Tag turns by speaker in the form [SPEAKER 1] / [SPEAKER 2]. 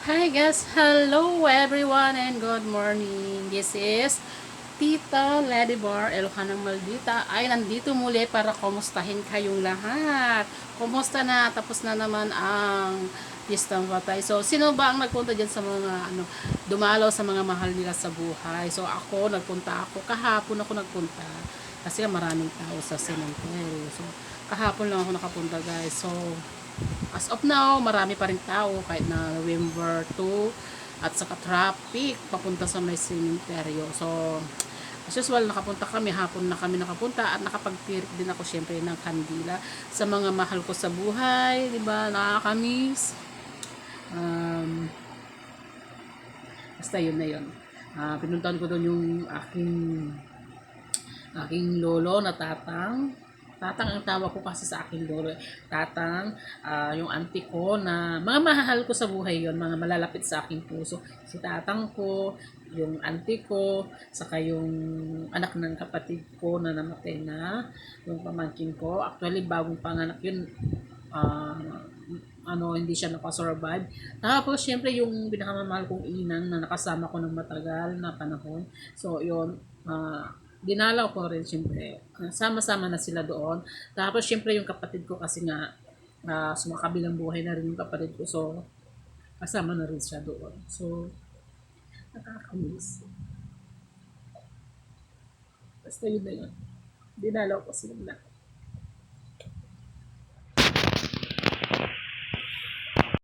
[SPEAKER 1] Hi guys, hello everyone and good morning. This is Tita Ladybar Elohanang Maldita ay nandito muli para kumustahin kayong lahat. Kumusta na? Tapos na naman ang Pistang Patay. So, sino ba ang nagpunta dyan sa mga dumalaw sa mga mahal nila sa buhay? So, nagpunta ako. Kahapon ako nagpunta. Kasi maraming tao sa cemetery. So, kahapon lang ako nakapunta guys. So, as of now, marami pa rin tao kahit na November 2 at saka traffic papunta sa may cemetery. So, as usual, nakapunta kami, hapon na kami nakapunta at nakapagpirik din ako syempre ng kandila sa mga mahal ko sa buhay, di ba? Nakakamiss. Um, Basta yun na yun. Pinuntahan ko doon yung aking lolo na tatang. Tatang ang tawag ko kasi sa aking lolo. Tatang, yung auntie ko na mga mahal ko sa buhay yon, mga malalapit sa aking puso. Si tatang ko, yung auntie ko, saka yung anak ng kapatid ko na namatay na, yung pamangkin ko. Actually, bagong panganak yun. ah hindi siya nakasurvive. Tapos, syempre, yung pinakamamahal kong inang na nakasama ko ng matagal na panahon. So, yun, dinalaw ko rin, syempre. Sama-sama na sila doon. Tapos, syempre, yung kapatid ko kasi nga, sumakabilang buhay na rin yung kapatid ko. So, kasama na rin siya doon. So, nakakamiss. Basta yun na yun. Dinalaw ko sila.